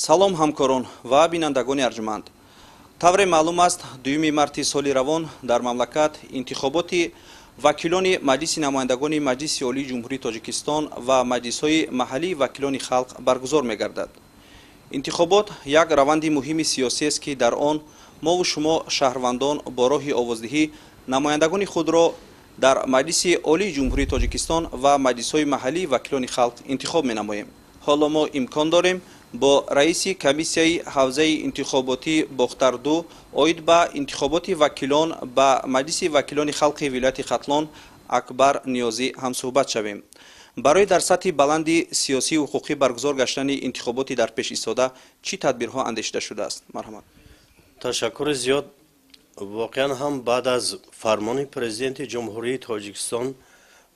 салом ҳамкорон ва бинандагони арҷуманд. тавре маълум аст 2 марти соли равон дар мамлакат интихоботи вакилони маҷлиси намояндагони маҷлиси олии ҷумҳурии тоҷикистон ва маҷлисҳои маҳаллии вакилони халқ баргузор мегардад. интихобот як раванди муҳими сиёсиест ки дар он мову шумо шаҳрвандон бо роҳи овоздиҳӣ намояндагони худро дар маҷлиси олии ҷумҳурии тоҷикистон ва маҷлисҳои маҳаллии вакилони халқ интихоб менамоем. ҳоло мо имкон дорем бо раиси комиссияи ҳавзаи интихоботӣ бохтар-2 оид ба интихоботи вакилон ба маҷлиси вакилони халқи вилояти хатлон акбар ниёзӣ ҳамсӯҳбат шавем. барои дар сатҳи баланди сиёсию ҳуқуқӣ баргузор гаштани интихоботи дар пеш истода чӣ тадбирҳо андешида шудааст? марҳамат. ташаккури зиёд. воқеан ҳам баъд аз фармони президенти ҷумҳурии тоҷикистон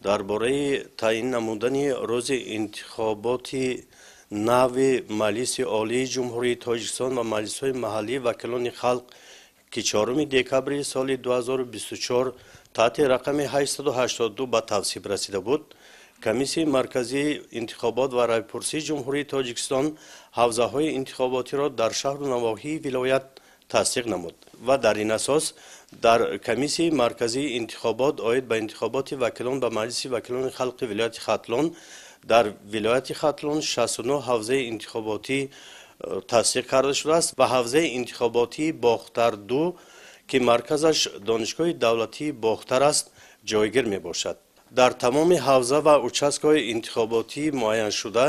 дар бораи таъин намудани рӯзи интихоботи нави маҷлиси олии ҷумҳурии тоҷикистон ва маҷлисҳои маҳаллии вакилони халқ ки 4 декабри соли 2024 таҳти рақами 882 ба тавсиб расида буд, комиссияи марказии интихобот ва райпурсии ҷумҳурии тоҷикистон ҳавзаҳои интихоботиро дар шаҳру навоҳии вилоят тасдиқ намуд ва дар ин асос дар комиссияи марказии интихобот оид ба интихоботи вакилон ба маҷлиси вакилони халқи вилояти хатлон дар вилояти хатлон 69 ҳавзаи интихоботӣ тасдиқ карда шудааст ва ҳавзаи интихоботии бохтар-2 ки марказаш донишгоҳи давлатии бохтар аст ҷойгир мебошад. дар тамоми ҳавза ва участкҳои интихоботии муайяншуда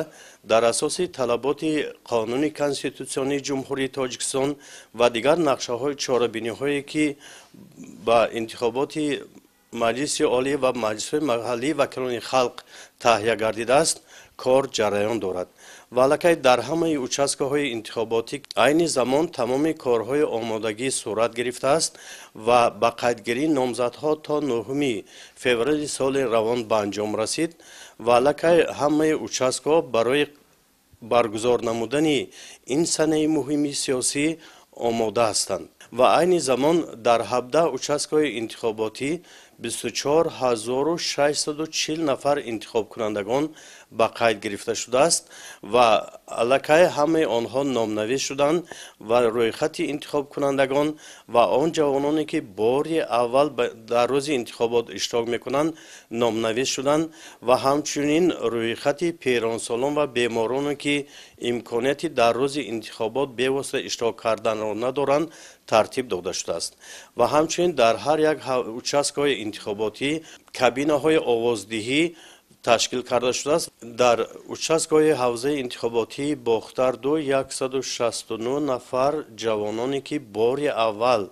дар асоси талаботи қонуни конститутсионии ҷумҳурии тоҷикистон ва дигар нақшаҳои чорабиниҳое ки ба интихоботи маҷлиси олӣ ва маҷлисҳои маҳаллии вакилони халқ таҳия гардидааст, кор ҷараён дорад. валакай дар ҳамаи участкаҳои интихоботӣ айни замон тамоми корҳои омодагӣ сурат гирифтааст ва ба қайдгирии номзадҳо то 9 феврали соли равон ба анҷом расид. валакай ҳамаи участкаҳо барои баргузор намудани ин санаи муҳими сиёсӣ омода ҳастанд ва айни замон дар 17 участкаҳои интихоботӣ 24640 нафар интихобкунандагон ба қайд гирифта шудааст ва аллакай ҳамаи онҳо номнавис шуданд ва рӯйхати интихобкунандагон ва он ҷавононе ки бори аввал дар рӯзи интихобот иштирок мекунанд номнавис шуданд ва ҳамчунин рӯйхати пиронсолон ва бемороне ки имконияти дар рӯзи интихобот бевосита иштирок карданро надоранд тартиб дода шудааст ва ҳамчунин дар ҳар як участкаҳои интихоботӣ кабинаҳои овоздиҳӣ ташкил карда шудааст. дар участкаҳои ҳавзаи интихоботии бохтар-2 169 нафар ҷавононе ки бори аввал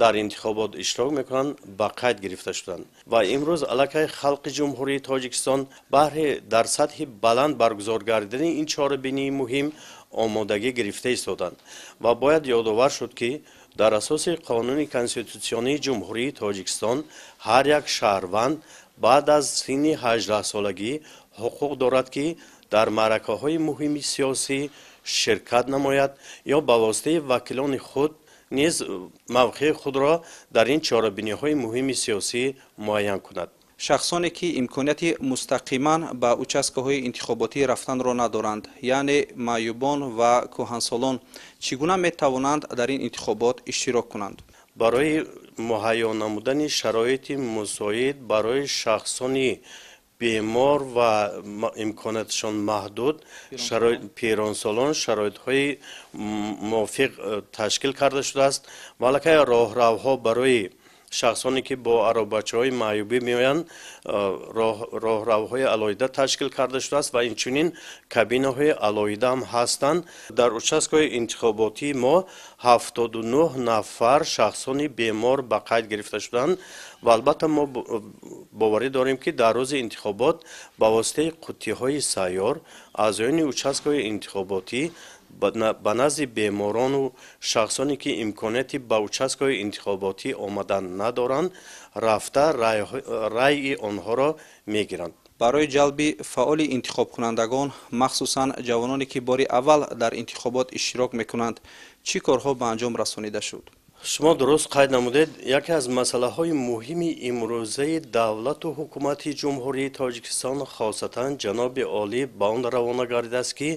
дар интихобот иштирок мекунанд ба қайд гирифта шуданд ва имрӯз аллакай халқи ҷумҳурии тоҷикистон баҳри дар сатҳи баланд баргузор гардидани ин чорабинии муҳим омодагӣ гирифта истоданд ва бояд ёдовар шуд ки дар асоси қонуни конститутсионии ҷумҳурии тоҷикистон ҳар як шаҳрванд баъд аз синни 18-солагӣ ҳуқуқ дорад ки дар маъракаҳои муҳими сиёсӣ ширкат намояд ё ба воситаи вакилони худ низ мавқеи худро дар ин чорабиниҳои муҳими сиёсӣ муайян кунад. шахсоне ки имконияти мустақиман ба участкаҳои интихоботӣ рафтанро надоранд, яъне маъюбон ва кӯҳансолон, чӣ гуна метавонанд дар ин интихобот иштирок кунанд? барои муҳайё намудани шароити мусоид барои шахсони бемор ва имкониятшон маҳдуд пиронсолон шароитҳои мувофиқ ташкил карда шудааст. валакай роҳравҳо барои шахсоне ки бо аробачаҳои маъюбӣ меоянд роҳравҳои алоҳида ташкил карда шудааст ва инчунин кабинаҳои алоҳида ҳам ҳастанд. дар участкаҳои интихоботии мо 79 нафар шахсони бемор ба қайд гирифта шуданд ва албатта мо боварӣ дорем ки дар рӯзи интихобот ба воситаи қуттиҳои сайёр аъзоёни участкаҳои интихоботӣ ба назди беморону шахсоне ки имконияти ба участкаҳои интихоботӣ омадан надоранд рафта райи онҳоро мегиранд. барои ҷалби фаъоли интихобкунандагон, махсусан ҷавононе ки бори аввал дар интихобот иштирок мекунанд, чӣ корҳо ба анҷом расонида шуд? шумо дуруст қайд намудед. яке аз масъалаҳои муҳими имрӯзаи давлату ҳукумати ҷумҳурии тоҷикистон хосатан ҷаноби олӣ ба он равона гардидааст ки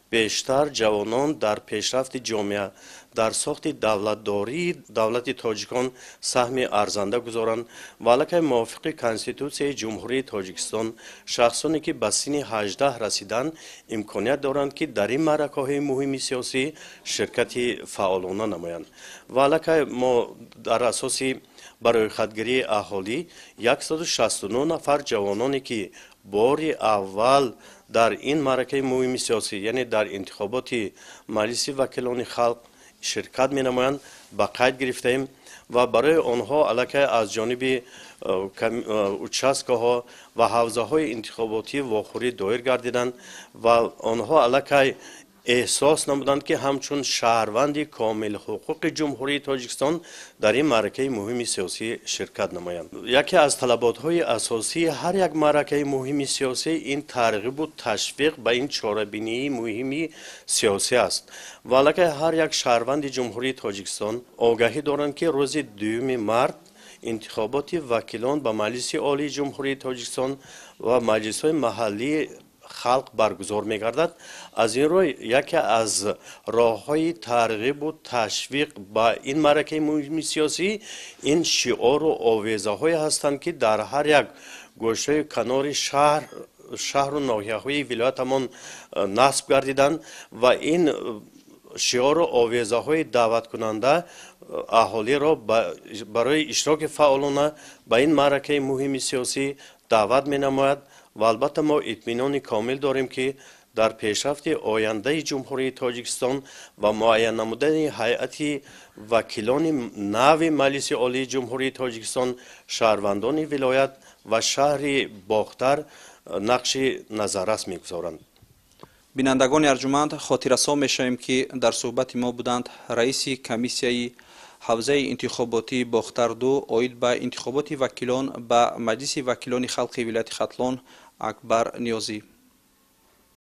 بیشتر جوانان در پیشرفت جامعه در ساخت دولت تاجیکان سهم ارزنده گذارند و علیه موافق کنستیتوسیای جمهوری تاجیکستان شخصانی که به سن 18 رسیدن امکانیت دارند که در این معرکه‌های مهم سیاسی شرکت فعالانه نمایند و علیه ما در اساس برای خودگیری اهالی 169 نفر جوانانی که بار اول در این معرکه مهم سیاسی یعنی در انتخابات مجلس وکیلان خلق شرکت می نمایند به قید گرفتیم و برای آنها علیه از جانب участкаҳо و حوزه های انتخاباتی واخوری دایر گردیدند و آنها علیه احساس نمودند که همچون شهروند کامل حقوق جمهوری تاجیکستان در این معرکه مهم سیاسی شرکت نمایند. یکی از طلبات‌های اساسی هر یک معرکه مهم سیاسی این ترغیب و تشویق به این چاره‌بینی مهم سیاسی است و علیه هر یک شهروند جمهوری تاجیکستان آگاهی دارند که روز 2 مارس انتخابات وکیلان به مجلس عالی جمهوری تاجیکستان و مجلس‌های محلی خلق برگزار می‌گردد. از این روی یکی از راه‌های ترغیب و تشویق با این معرکه مهم سیاسی این شعار و آویزه‌های هستند که در هر یک گوشه کنار شهر و ناحیه‌های ولایتمان نصب گردیدند و این شعار و آویزه‌های دعوت کننده اهالی را برای اشتراک فعالانه با این معرکه مهم سیاسی دعوت می‌نماید و البته ما اطمینان کامل داریم که در پیشرفت آینده جمهوری تاجیکستان و معین نمودن هیئت وکیلان نو مجلس عالی جمهوری تاجیکستان شهروندان ولایت و شهر باختر نقش نظررس می‌گذارند. بینندگان ارجمند خاطررسان می‌شویم که در صحبت ما بودند رئیس کمیسیای حوزه انتخاباتی باختر 2 عاید به انتخابات وکیلان به مجلس وکیلان خلق ولایت ختلان اکبر نیازی.